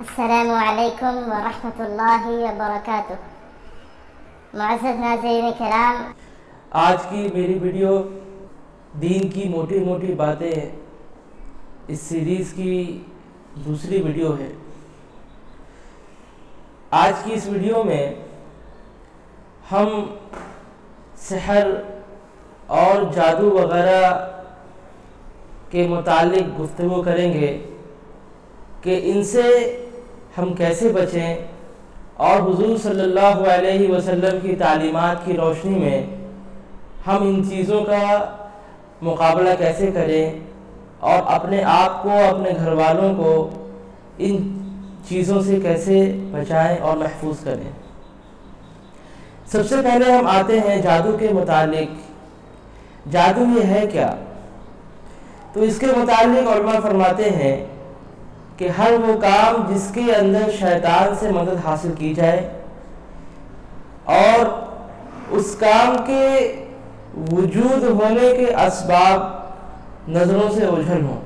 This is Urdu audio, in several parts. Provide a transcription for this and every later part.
السلام علیکم ورحمۃ اللہ وبرکاتہ۔ معزز ناظرین کرام، آج کی میری ویڈیو دین کی موٹی موٹی باتیں اس سیریز کی دوسری ویڈیو ہے۔ آج کی اس ویڈیو میں ہم سحر اور جادو وغیرہ کے متعلق گفتگو کریں گے کہ ان سے ہم کیسے بچیں اور حضور صلی اللہ علیہ وسلم کی تعلیمات کی روشنی میں ہم ان چیزوں کا مقابلہ کیسے کریں اور اپنے آپ کو، اپنے گھر والوں کو ان چیزوں سے کیسے بچائیں اور محفوظ کریں۔ سب سے پہلے ہم آتے ہیں جادو کے متعلق۔ جادو یہ ہے کیا؟ تو اس کے متعلق علماء فرماتے ہیں کہ ہر وہ کام جس کے اندر شیطان سے مدد حاصل کی جائے اور اس کام کے وجود ہونے کے اسباب نظروں سے اوجھل ہوں۔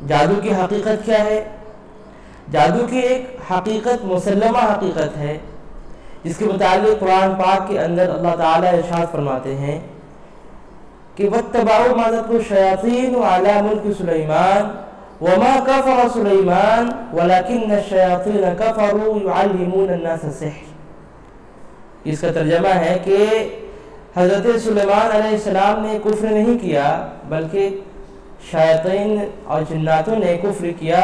جادو کی حقیقت کیا ہے؟ جادو کی ایک حقیقت مسلمہ حقیقت ہے جس کے متعلق قرآن پاک کے اندر اللہ تعالیٰ ارشاد فرماتے ہیں کہ وَاتَّبَعُوا مَا تَتْلُو الشَّيَاطِينُ عَلَى مُلْكِ سُلَيْمَانَ وَمَا كَفَرَ سُلَيْمَانُ وَلَكِنَّ الشَّيَاطِينَ كَفَرُوا يُعَلِّمُونَ النَّاسَ السِّحْرَ۔ اس کا ترجمہ ہے کہ حضرت سلیمان علیہ السلام نے کفر نہیں کیا بلکہ شیاطین اور جناتوں نے کفر کیا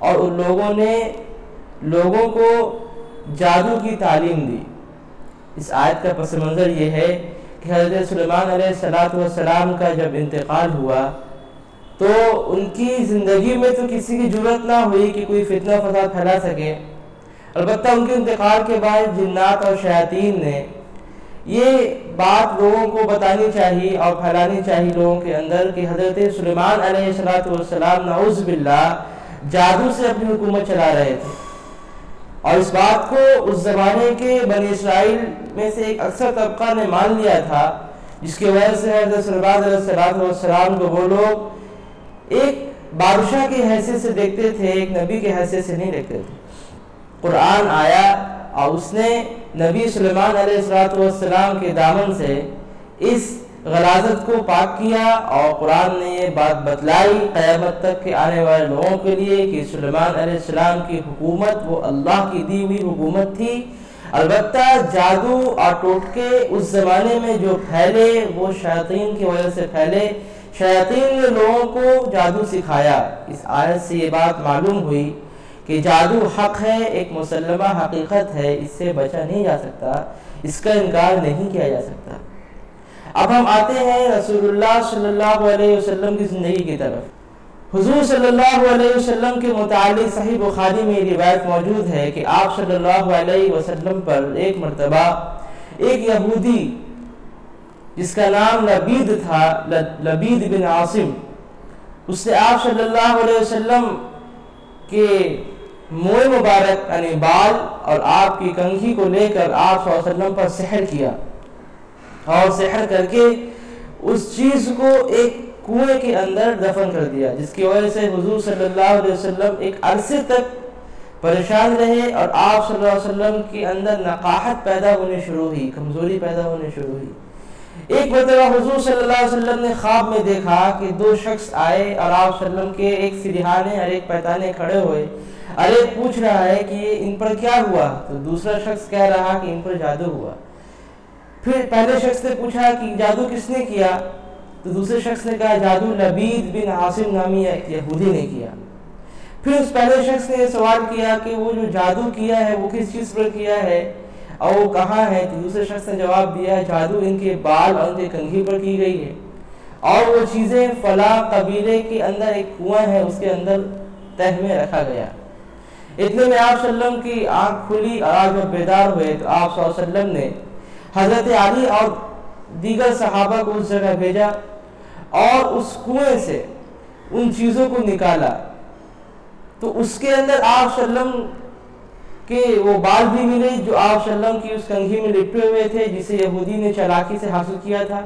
اور ان لوگوں نے لوگوں کو جادو کی تعلیم دی۔ اس آیت کا پس منظر یہ ہے کہ حضرت سلیمان علیہ السلام کا جب انتقال ہوا تو ان کی زندگی میں تو کسی کی جرأت نہ ہوئی کہ کوئی فتنہ فساد پھیلا سکے، البتہ ان کے انتقال کے بعد جنات اور شیاطین نے یہ بات لوگوں کو بتانی چاہیے اور پھیلانی چاہیے لوگوں کے اندر کہ حضرت سلیمان علیہ السلام نعوذ باللہ جادو سے اپنی حکومت چلا رہے تھے، اور اس بات کو اس زمانے کے بنی اسرائیل میں سے ایک اکثر طبقہ نے مان لیا تھا، جس کی وجہ سے حضرت سلیمان علیہ السلام کو وہ لوگ ایک بادشاہ کی حیثیت سے دیکھتے تھے، ایک نبی کی حیثیت سے نہیں دیکھتے تھے۔ قرآن آیا اور اس نے نبی سلیمان علیہ السلام کے دامن سے اس غلاظت کو پاک کیا، اور قرآن نے یہ بات بتلائی قیامت تک کے آنے والے لوگوں کے لیے کہ سلیمان علیہ السلام کی حکومت وہ اللہ کی دی ہوئی حکومت تھی۔ البتہ جادو اور ٹوٹکے اس زمانے میں جو پھیلے وہ شیاطین کی وجہ سے پھیلے۔ شیاطین نے لوگوں کو جادو سکھایا۔ اس آیت سے یہ بات معلوم ہوئی کہ جادو حق ہے، ایک مسلمہ حقیقت ہے، اس سے بچا نہیں جا سکتا، اس کا انکار نہیں کیا جا سکتا۔ اب ہم آتے ہیں رسول اللہ صلی اللہ علیہ وسلم کی زندگی کی طرف۔ حضور صلی اللہ علیہ وسلم کے متعلق صحیح بخاری میں روایت موجود ہے کہ آپ صلی اللہ علیہ وسلم پر ایک مرتبہ ایک یہودی جس کا نام لبید تھا، لبید بن عاصم، اس نے آپ صلی اللہ علیہ وسلم کے منہ مبارک یعنی بال اور آپ کی کنگھی کو لے کر آپ صلی اللہ علیہ وسلم پر سحر کیا، اور سحر کر کے اس چیز کو ایک کنویں کے اندر دفن کر دیا، جس کی وجہ سے حضور صلی اللہ علیہ وسلم ایک عرصے تک پریشان رہے اور آپ صلی اللہ علیہ وسلم کے اندر نقاہت پیدا ہونے شروع ہوئی، کمزوری پیدا ہونے شروع ہوئی۔ ایک مرتبہ حضور صلی اللہ علیہ وسلم نے خواب میں دیکھا کہ دو شخص آئے اور آپ صلی اللہ علیہ وسلم کے ایک سرہانے اور ایک پیتانے کھڑے ہوئے، اور ایک پوچھ رہا ہے کہ ان پر کیا ہوا، تو دوسرا شخص کہہ رہا کہ ان پر جادو ہوا۔ پھر پہلے شخص نے پوچھا کہ جادو کس نے کیا، تو دوسرے شخص نے کہا جادو لبید بن عاصم نامی ایک یہودی نے کیا۔ پھر اس پہلے شخص نے یہ سوال کیا کہ وہ جو جادو کیا ہے وہ کس چیز پر کیا ہے اور وہ کہاں ہے، تو دوسرے شخص نے جواب دیا جادو ان کے بال اور ان کے کنگھی پر کی گئی ہے، اور وہ چیزیں فلاں قبیلے کے اندر ایک کنواں ہے اس کے اندر تہ میں رکھا گیا۔ اتنے میں آپ صلی اللہ علیہ وسلم کی آنکھ کھلی اور آپ جب بیدار ہوئے تو آپ صلی اللہ علیہ وسلم نے حضرت علی اور دیگر صحابہ کو اس جگہ بھیجا اور اس کنویں سے ان چیزوں کو نکالا، تو اس کے اندر آپ صلی اللہ علیہ وسلم کہ وہ بال بھی ملے جو آپ صلی اللہ علیہ وسلم کی اس کنگھی میں لپٹے ہوئے تھے، جسے یہودی نے چالاکی سے حاصل کیا تھا،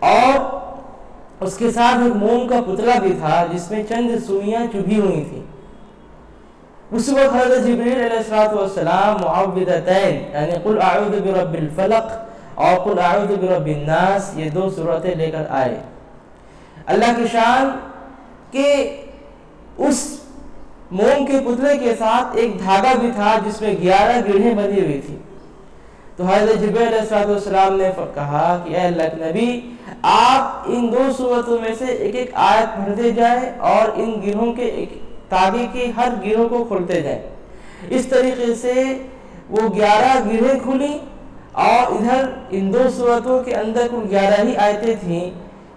اور اس کے ساتھ ایک موم کا پتلا بھی تھا جس میں چند سوئیاں چبھی ہوئی تھیں۔ اس وقت حضرت جبریل علیہ السلام معوذتین یعنی قل اعوذ برب الفلق اور قل اعوذ برب الناس یہ 2 سورتیں لے کر آئے۔ اللہ کی شان کہ اس موم کے پتلے کے ساتھ ایک دھاگا بھی تھا جس میں 11 گرہیں بندھی ہوئی تھی۔ تو حضرت جبریل علیہ السلام نے کہا کہ اے اللہ کے نبی آپ ان 2 سورتوں میں سے ایک ایک آیت پڑھتے جائیں اور ان گرہوں کے تاغی کے ہر گرہ کو کھولتے جائیں۔ اس طریقے سے وہ 11 گرہیں کھلی اور ادھر ان 2 سورتوں کے اندر کل 11 ہی آیتیں تھیں،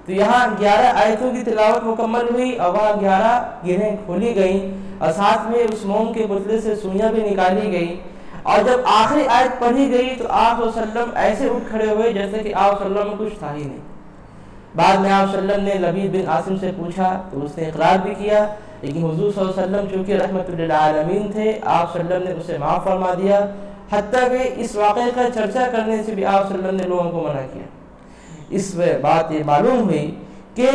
تو یہاں 11 آیتوں کی تلاوت مکمل ہوئی اور وہاں 11 گرہیں کھولی گئیں اور ساتھ میں اس موم کے پتلے سے سوئیاں بھی نکالی گئی۔ اور جب آخری آیت پڑھی گئی تو آپ صلی اللہ علیہ وسلم ایسے اٹھ کھڑے ہوئے جیسے کہ آپ صلی اللہ علیہ وسلم میں کچھ تھا ہی نہیں۔ بعد میں آپ صلی اللہ علیہ وسلم نے لبید بن عاصم سے پوچھا تو اس نے اقرار بھی کیا، لیکن حضور صلی اللہ علیہ وسلم چونکہ رحمت للعالمین تھے، آپ صلی اللہ علیہ وسلم نے اسے معاف فرما دیا، حتیٰ کہ اس واقعے کا چرچا کرنے سے بھی آپ صلی اللہ علیہ وسلم نے لوگوں کو منع کیا۔ اس بات یہ معلوم ہوئی کہ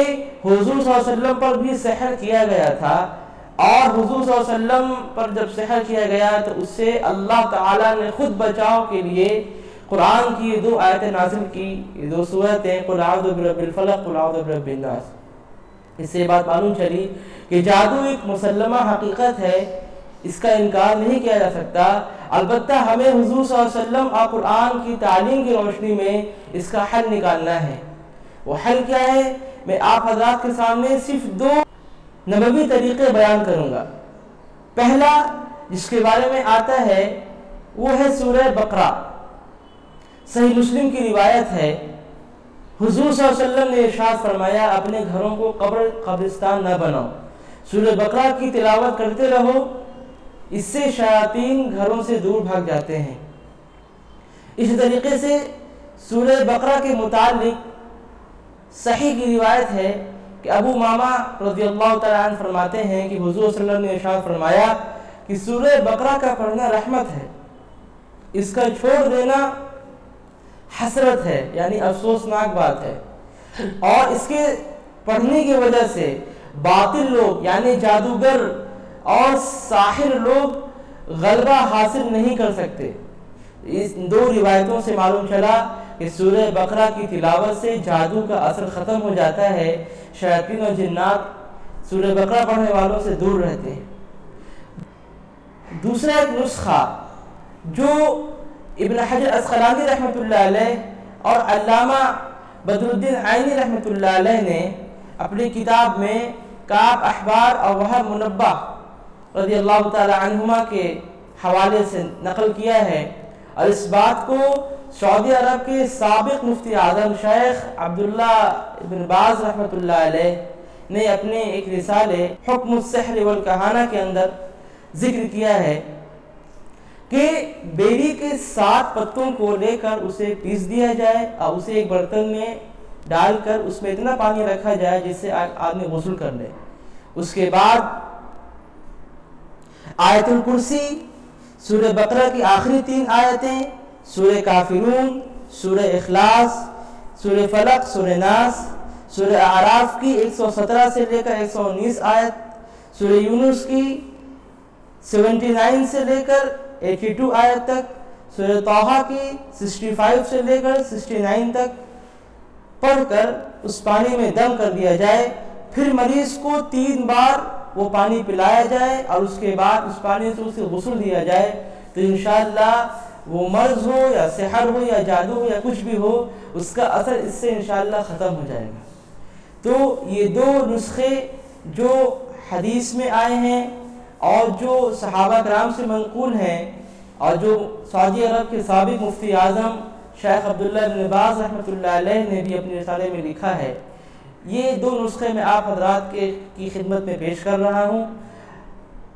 حضور صلی اللہ علیہ وسلم پر بھی سحر کیا گیا تھا، اور حضور صلی اللہ علیہ وسلم پر جب سحر کیا گیا تو اس سے اللہ تعالیٰ نے خود بچاؤ کے لیے قرآن کی یہ 2 آیتیں نازل کی، یہ 2 سورتیں قل اعوذ برب الفلق قل اعوذ برب الناس۔ اس سے بات معلوم چلی کہ جادو ایک مسلمہ حقیقت ہے، اس کا انکار نہیں کیا جا سکتا، البتہ ہمیں حضور صلی اللہ علیہ وسلم اور قرآن کی تعلیم کی روشنی میں اس کا حل نکالنا ہے۔ وہ حل کیا ہے؟ میں آپ حضرات کے سامنے صرف 2 نبوی طریقے بیان کروں گا۔ پہلا جس کے بارے میں آتا ہے وہ ہے سورہ بقرہ۔ صحیح مسلم کی روایت ہے، حضور صلی اللہ علیہ وسلم نے ارشاد فرمایا اپنے گھروں کو قبرستان نہ بناؤ، سورہ بقرہ کی تلاوت کرتے رہو، اس سے شیاطین گھروں سے دور بھاگ جاتے ہیں۔ اسی طریقے سے سورہ بقرہ کے متعلق صحیح کی روایت ہے کہ ابو امامہ رضی اللہ تعالیٰ عنہ فرماتے ہیں کہ حضور صلی اللہ علیہ وسلم نے ارشاد فرمایا کہ سورہ بقرہ کا پڑھنا رحمت ہے، اس کا چھوڑ دینا حسرت ہے، یعنی افسوسناک بات ہے، اور اس کے پڑھنے کی وجہ سے باطل لوگ یعنی جادوگر اور ساحر لوگ غلبہ حاصل نہیں کر سکتے۔ اس 2 روایتوں سے معلوم چلا کہ سورہ بقرہ کی تلاوت سے جادو کا اثر ختم ہو جاتا ہے، شیاطین و جنات سورہ بقرہ پڑھنے والوں سے دور رہتے ہیں۔ دوسرا ایک نسخہ جو ابن حجر عسقلانی رحمۃ اللہ علیہ اور علامہ بدر الدین عینی رحمۃ اللہ علیہ نے اپنی کتاب میں کعب احبار اور وہب منبہ رضی اللہ تعالی عنہما کے حوالے سے نقل کیا ہے، اور اس بات کو سعودی عرب کے سابق مفتی اعظم شیخ عبداللہ ابن باز رحمۃ اللہ علیہ نے اپنے ایک رسالے حکم السحر والکہانہ کے اندر ذکر کیا ہے کہ بیری کے 7 پتوں کو لے کر اسے پیس دیا جائے اور اسے ایک برتن میں ڈال کر اس میں اتنا پانی رکھا جائے جس سے آدمی غسل کر لے، اس کے بعد آیت الکرسی، سورہ بقرہ کی آخری 3 آیتیں، سورہ کافرون، سورہ اخلاص، سورہ فلق، سورہ ناس، سورہ اعراف کی 117 سے لے کر 119 آیت، سورہ یونس کی 79 سے لے کر 82 آیت تک، سورہ طٰہٰ کی 65 سے لے کر 69 تک پڑھ کر اس پانی میں دم کر دیا جائے، پھر مریض کو 3 بار وہ پانی پلایا جائے اور اس کے بعد اس پانی سے اسے غسل دیا جائے، تو انشاءاللہ وہ مرض ہو یا سحر ہو یا جادو ہو یا کچھ بھی ہو، اس کا اثر اس سے انشاءاللہ ختم ہو جائے گا۔ تو یہ 2 نسخے جو حدیث میں آئے ہیں اور جو صحابہ کرام سے منقول ہیں اور جو سعودی عرب کے سابق مفتی اعظم شیخ عبداللہ ابن باز رحمۃ اللہ علیہ نے بھی اپنے رسالے میں لکھا ہے، یہ 2 نسخے میں آپ حضرات کی خدمت میں پیش کر رہا ہوں۔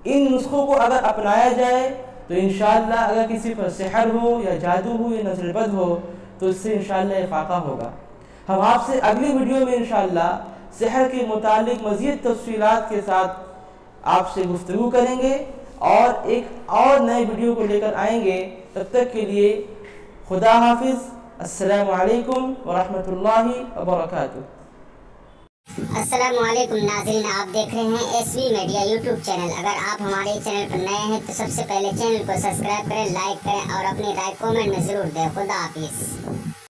ان نسخوں کو اگر اپنایا جائے تو انشاءاللہ اگر کسی پر سحر ہو یا جادو ہو یا نظر بد ہو تو اس سے انشاءاللہ افاقہ ہوگا۔ ہم آپ سے اگلی ویڈیو میں انشاءاللہ سحر کے متعلق مزید تفصیلات کے ساتھ آپ سے گفتگو کریں گے اور ایک اور نئے ویڈیو کو لے کر آئیں گے۔ تب تک کے لیے خدا حافظ، السلام علیکم ورحمۃ اللہ وبرکاتہ۔ السلام علیکم ناظرین، آپ دیکھ رہے ہیں S V media YouTube channel. اگر آپ ہمارے چینل پر نئے ہیں تو سب سے پہلے چینل کو سبسکرائب کریں، لائک کریں اور اپنی رائے کومنٹ میں ضرور دیں۔ خدا حافظ۔